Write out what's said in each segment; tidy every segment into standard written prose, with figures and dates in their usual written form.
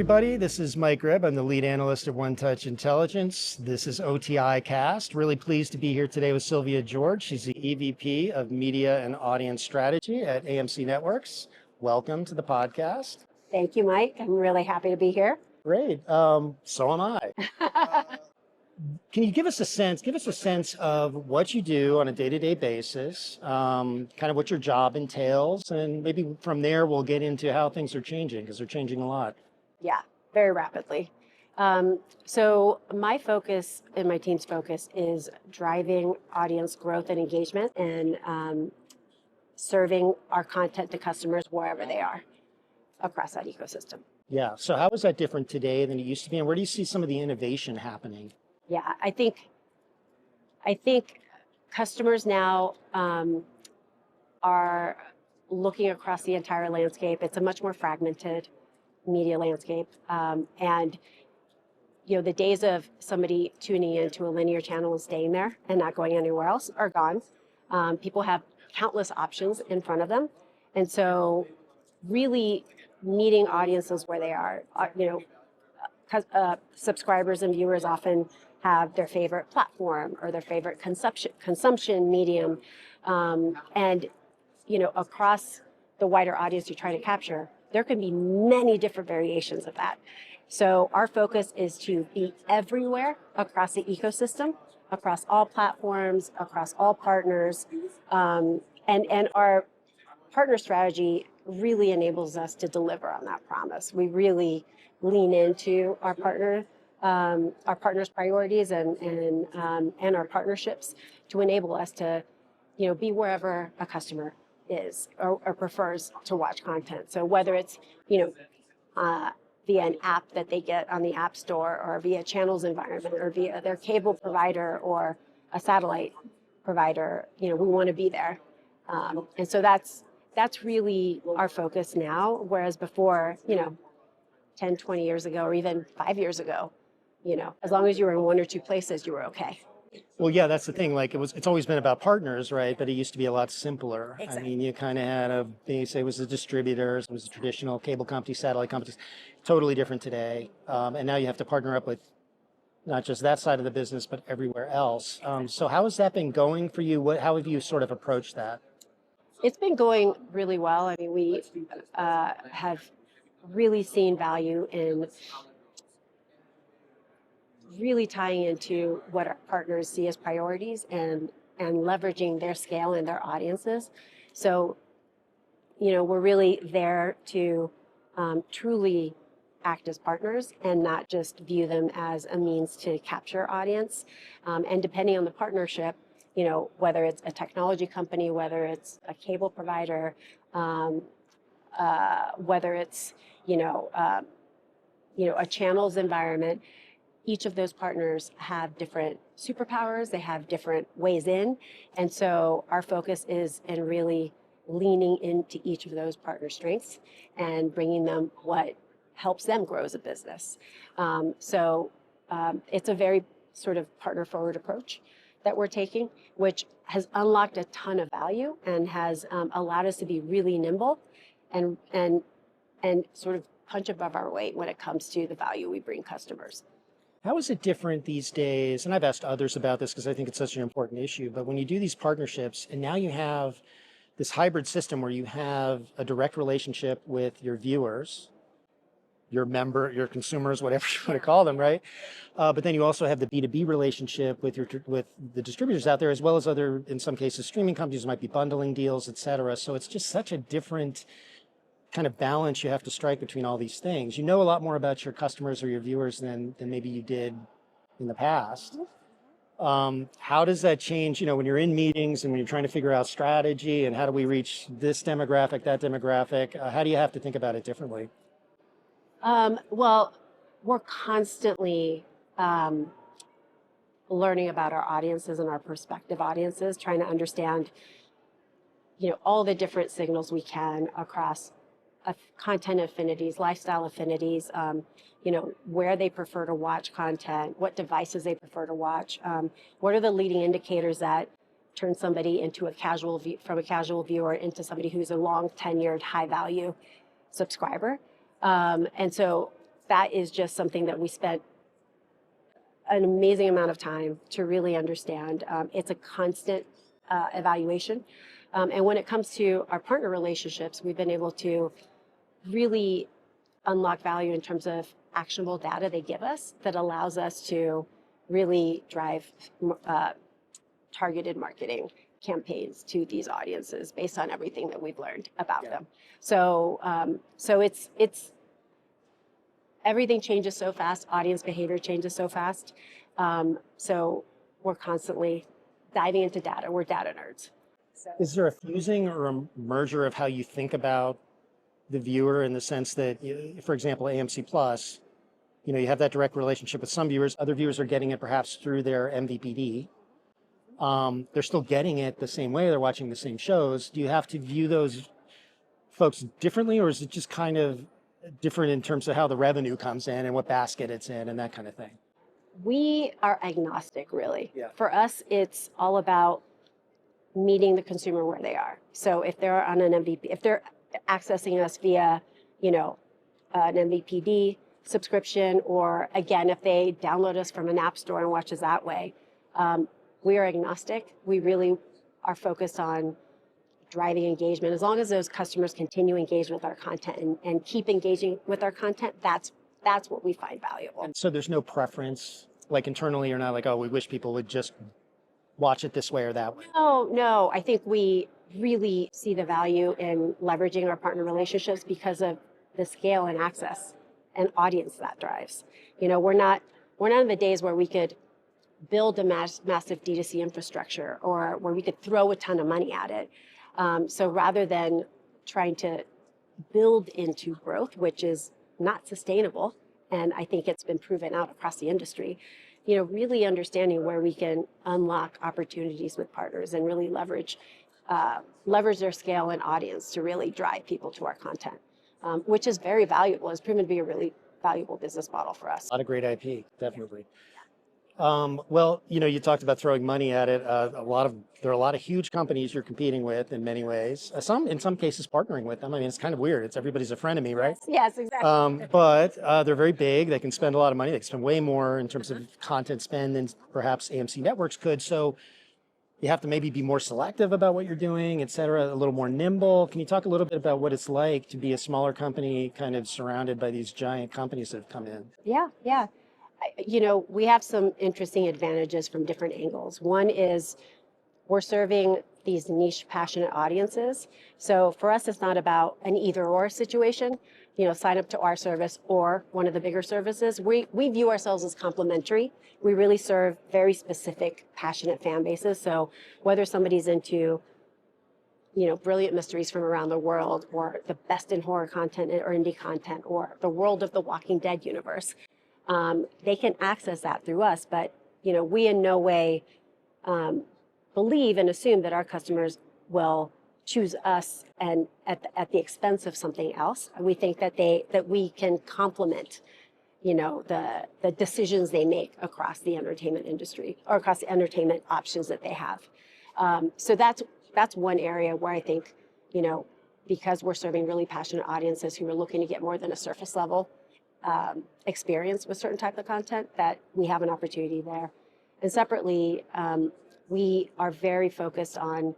everybody. This is Mike Gribb. I'm the lead analyst at One Touch Intelligence. This is OTIcast. Really pleased to be here today with Sylvia George. She's the EVP of Media and Audience Strategy at AMC Networks. Welcome to the podcast. Thank you, Mike. I'm really happy to be here. Great. So am I. Can you give us a sense of what you do on a day-to-day basis, kind of what your job entails, and maybe from there we'll get into how things are changing, because they're changing a lot. Yeah, very rapidly. So my focus and my team's focus is driving audience growth and engagement and serving our content to customers wherever they are across that ecosystem. Yeah, so how is that different today than it used to be, and where do you see some of the innovation happening? Yeah, I think customers now are looking across the entire landscape. It's a much more fragmented media landscape, and the days of somebody tuning into a linear channel and staying there and not going anywhere else are gone. People have countless options in front of them, and so really meeting audiences where they are. Subscribers and viewers often have their favorite platform or their favorite consumption medium, and across the wider audience you're trying to capture, there can be many different variations of that. So our focus is to be everywhere across the ecosystem, across all platforms, across all partners, and our partner strategy really enables us to deliver on that promise. We really lean into our partners' priorities and our partnerships to enable us to, be wherever a customer is or prefers to watch content. So whether it's, via an app that they get on the App Store or via channels environment or via their cable provider or a satellite provider, we want to be there. And so that's really our focus now, whereas before, 10, 20 years ago, or even 5 years ago, as long as you were in one or two places, you were okay. Well, yeah, that's the thing. Like it's always been about partners, right? But it used to be a lot simpler. Exactly. I mean, you kind of had it was the distributors, it was the traditional cable companies, satellite companies. Totally different today. And now you have to partner up with not just that side of the business, but everywhere else. So how has that been going for you? How have you sort of approached that? It's been going really well. I mean, we have really seen value in really tying into what our partners see as priorities and leveraging their scale and their audiences. So, we're really there to truly act as partners and not just view them as a means to capture audience. And depending on the partnership, whether it's a technology company, whether it's a cable provider, whether it's, a channels environment, each of those partners have different superpowers, they have different ways in. And so our focus is in really leaning into each of those partner strengths and bringing them what helps them grow as a business. It's a very sort of partner forward approach that we're taking, which has unlocked a ton of value and has allowed us to be really nimble and sort of punch above our weight when it comes to the value we bring customers. How is it different these days? And I've asked others about this because I think it's such an important issue. But when you do these partnerships, and now you have this hybrid system where you have a direct relationship with your viewers, your consumers, whatever you want to call them, right? But then you also have the B2B relationship with the distributors out there, as well as other, in some cases, streaming companies might be bundling deals, et cetera. So it's just such a different kind of balance you have to strike between all these things. You know a lot more about your customers or your viewers than maybe you did in the past. How does that change, when you're in meetings and when you're trying to figure out strategy and how do we reach this demographic, that demographic? How do you have to think about it differently? Well, we're constantly learning about our audiences and our prospective audiences, trying to understand, all the different signals we can across content affinities, lifestyle affinities, where they prefer to watch content, what devices they prefer to watch, what are the leading indicators that turn somebody into from a casual viewer into somebody who's a long tenured, high value subscriber. And so that is just something that we spent an amazing amount of time to really understand. It's a constant evaluation. And when it comes to our partner relationships, we've been able to really unlock value in terms of actionable data they give us that allows us to really drive targeted marketing campaigns to these audiences based on everything that we've learned about them. So it's everything changes so fast. Audience behavior changes so fast. So we're constantly diving into data. We're data nerds. So. Is there a fusing or a merger of how you think about the viewer in the sense that, for example, AMC Plus, you have that direct relationship with some viewers. Other viewers are getting it perhaps through their MVPD. They're still getting it the same way. They're watching the same shows. Do you have to view those folks differently, or is it just kind of different in terms of how the revenue comes in and what basket it's in and that kind of thing? We are agnostic, really. Yeah. For us, it's all about meeting the consumer where they are. So if they're on an MVP, if they're accessing us via, an MVPD subscription, or again, if they download us from an app store and watch us that way, we are agnostic. We really are focused on driving engagement. As long as those customers continue to engage with our content and keep engaging with our content, that's what we find valuable. And so there's no preference, like internally, you're not like, oh, we wish people would just watch it this way or that way. No. I think we really see the value in leveraging our partner relationships because of the scale and access and audience that drives. We're not in the days where we could build a massive D2C infrastructure or where we could throw a ton of money at it. So rather than trying to build into growth, which is not sustainable, and I think it's been proven out across the industry, really understanding where we can unlock opportunities with partners and really leverage their scale and audience to really drive people to our content, which is very valuable. It's proven to be a really valuable business model for us. A lot of great IP, definitely. Well, you talked about throwing money at it. There are a lot of huge companies you're competing with in many ways. In some cases, partnering with them. I mean, it's kind of weird. Everybody's a friend of me, right? Yes, exactly. But they're very big. They can spend a lot of money. They can spend way more in terms of content spend than perhaps AMC networks could. So you have to maybe be more selective about what you're doing, et cetera, a little more nimble. Can you talk a little bit about what it's like to be a smaller company kind of surrounded by these giant companies that have come in? Yeah. We have some interesting advantages from different angles. One is we're serving these niche, passionate audiences. So for us, it's not about an either or situation, sign up to our service or one of the bigger services. We view ourselves as complementary. We really serve very specific, passionate fan bases. So whether somebody's into, brilliant mysteries from around the world, or the best in horror content or indie content, or the world of the Walking Dead universe, they can access that through us. But, we in no way believe and assume that our customers will choose us and at the expense of something else. We think that we can complement, the decisions they make across the entertainment industry or across the entertainment options that they have. So that's one area where I think, because we're serving really passionate audiences who are looking to get more than a surface level experience with certain type of content, that we have an opportunity there. And separately, we are very focused on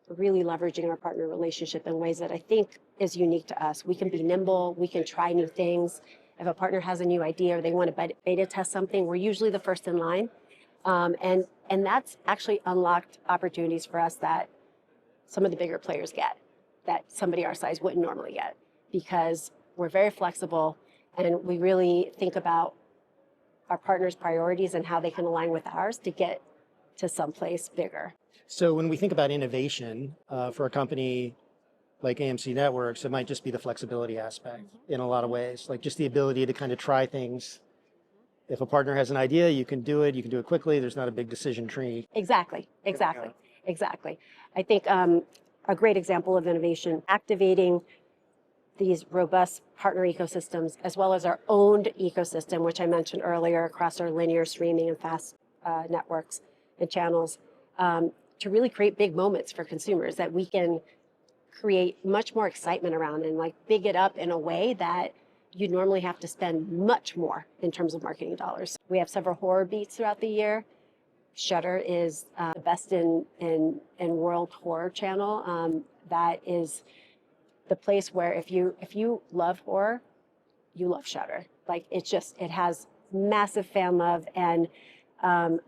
really leveraging our partner relationship in ways that I think is unique to us. We can be nimble. We can try new things. If a partner has a new idea or they want to beta test something, we're usually the first in line. And that's actually unlocked opportunities for us that some of the bigger players get, that somebody our size wouldn't normally get, because we're very flexible and we really think about our partners' priorities and how they can align with ours to get to someplace bigger. So when we think about innovation for a company like AMC Networks, it might just be the flexibility aspect in a lot of ways, like just the ability to kind of try things. If a partner has an idea, you can do it quickly. There's not a big decision tree. Exactly. I think a great example of innovation, activating these robust partner ecosystems, as well as our owned ecosystem, which I mentioned earlier, across our linear streaming and fast networks and channels, to really create big moments for consumers that we can create much more excitement around and like big it up in a way that, you'd normally have to spend much more in terms of marketing dollars. We have several horror beats throughout the year. Shudder is the best in world horror channel. That is the place where if you love horror, you love Shudder. Like it has massive fan love, and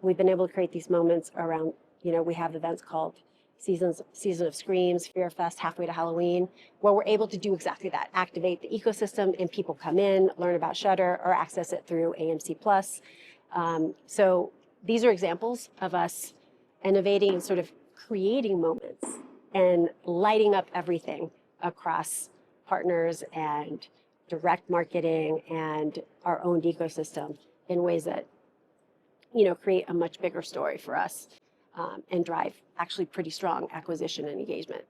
we've been able to create these moments around. We have events called Season of Screams, Fear Fest, halfway to Halloween, where we're able to do exactly that: activate the ecosystem, and people come in, learn about Shudder, or access it through AMC Plus. So these are examples of us innovating and sort of creating moments and lighting up everything across partners and direct marketing and our own ecosystem in ways that create a much bigger story for us, and drive actually pretty strong acquisition and engagement.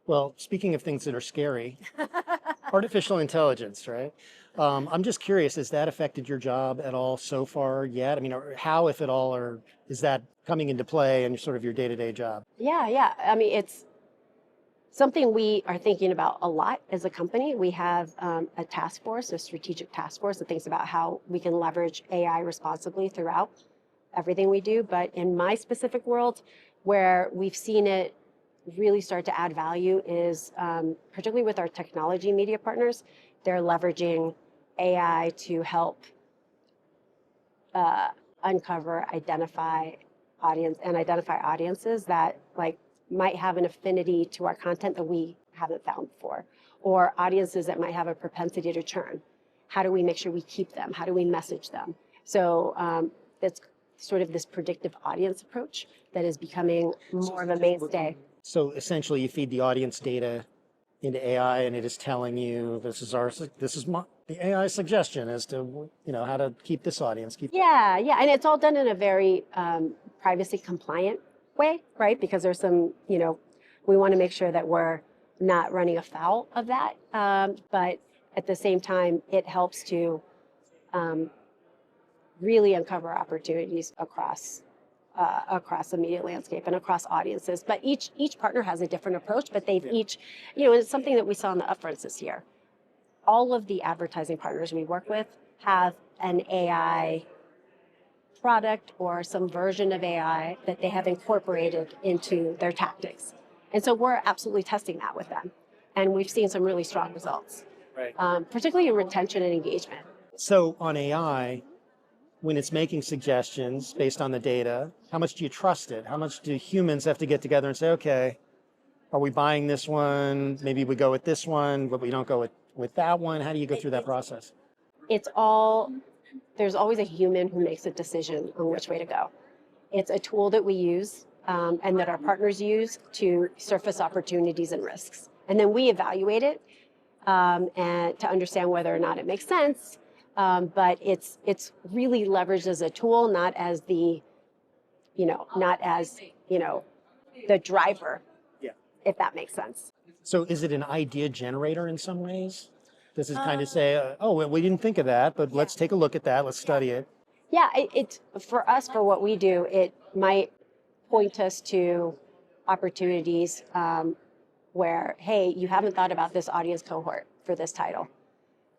Well, speaking of things that are scary, artificial intelligence, right? I'm just curious, has that affected your job at all so far yet? I mean, how, if at all, is that coming into play in sort of your day-to-day job? Yeah. I mean, it's something we are thinking about a lot as a company. We have a task force, a strategic task force that thinks about how we can leverage AI responsibly throughout everything we do. But in my specific world, where we've seen it really start to add value is particularly with our technology media partners. They're leveraging AI to help uncover, identify audiences that might have an affinity to our content that we haven't found before, or audiences that might have a propensity to churn. How do we make sure we keep them? How do we message them? So that's sort of this predictive audience approach that is becoming more of a mainstay. So essentially, you feed the audience data into AI, and it is telling you the AI suggestion as to how to keep this audience. Yeah, and it's all done in a very privacy compliant way, right? Because there's some, we want to make sure that we're not running afoul of that, but at the same time, it helps to really uncover opportunities across the media landscape and across audiences. But each partner has a different approach, but they've each, it's something that we saw in the upfronts this year. All of the advertising partners we work with have an AI product or some version of AI that they have incorporated into their tactics. And so we're absolutely testing that with them. And we've seen some really strong results, right? Particularly in retention and engagement. So on AI, when it's making suggestions based on the data, how much do you trust it? How much do humans have to get together and say, okay, are we buying this one? Maybe we go with this one, but we don't go with that one. How do you go through that process? There's always a human who makes a decision on which way to go. It's a tool that we use and that our partners use to surface opportunities and risks. And then we evaluate it and to understand whether or not it makes sense. But it's really leveraged as a tool, not as the driver, if that makes sense. So is it an idea generator in some ways? Does it kind of say, oh, well, we didn't think of that, but let's take a look at that. Let's study it. Yeah, it's for us, for what we do, it might point us to opportunities where, hey, you haven't thought about this audience cohort for this title.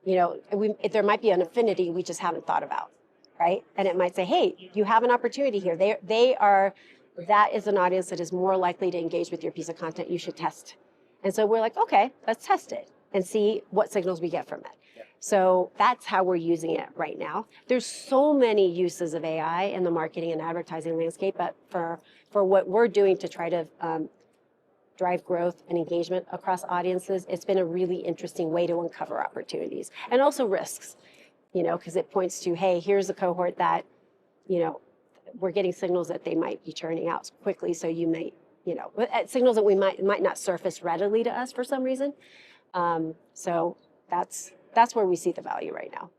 There might be an affinity we just haven't thought about, right? And it might say, hey, you have an opportunity here. That is an audience that is more likely to engage with your piece of content. You should test. And so we're like, okay, let's test it and see what signals we get from it. Yeah. So that's how we're using it right now. There's so many uses of AI in the marketing and advertising landscape, but for what we're doing to try to drive growth and engagement across audiences, it's been a really interesting way to uncover opportunities and also risks, because it points to, hey, here's a cohort that, we're getting signals that they might be churning out quickly. So you may, signals that we might not surface readily to us for some reason. So that's where we see the value right now.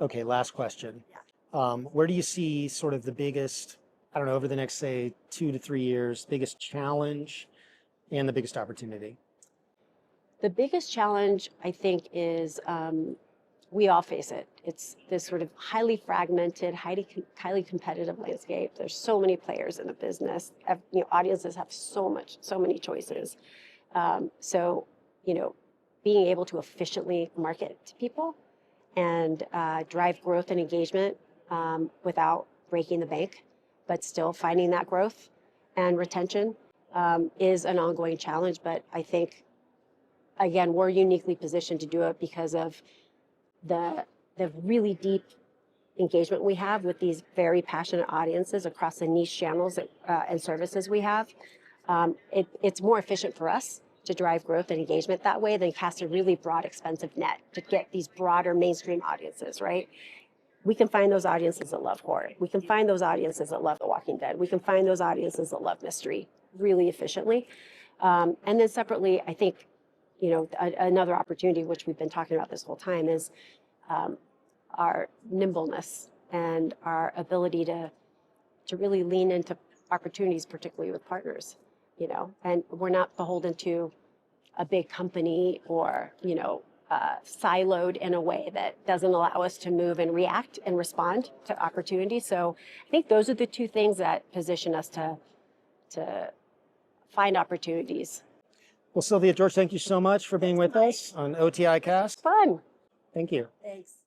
Okay, last question. Yeah. Where do you see sort of the biggest, over the next, say, 2 to 3 years, biggest challenge and the biggest opportunity? The biggest challenge, I think, is we all face it. It's this sort of highly fragmented, highly competitive landscape. There's so many players in the business. Audiences have so many choices. So being able to efficiently market to people and drive growth and engagement without breaking the bank, but still finding that growth and retention is an ongoing challenge. But I think, again, we're uniquely positioned to do it because of the really deep engagement we have with these very passionate audiences across the niche channels and services we have. It's more efficient for us to drive growth and engagement that way than cast a really broad, expensive net to get these broader mainstream audiences, right? We can find those audiences that love horror. We can find those audiences that love The Walking Dead. We can find those audiences that love mystery really efficiently. And then separately, I think, another opportunity, which we've been talking about this whole time, is our nimbleness and our ability to really lean into opportunities, particularly with partners, and we're not beholden to a big company or, siloed in a way that doesn't allow us to move and react and respond to opportunities. So I think those are the two things that position us to find opportunities. Well, Sylvia George, thank you so much for being with us on OTIcast. Fun. Thank you. Thanks.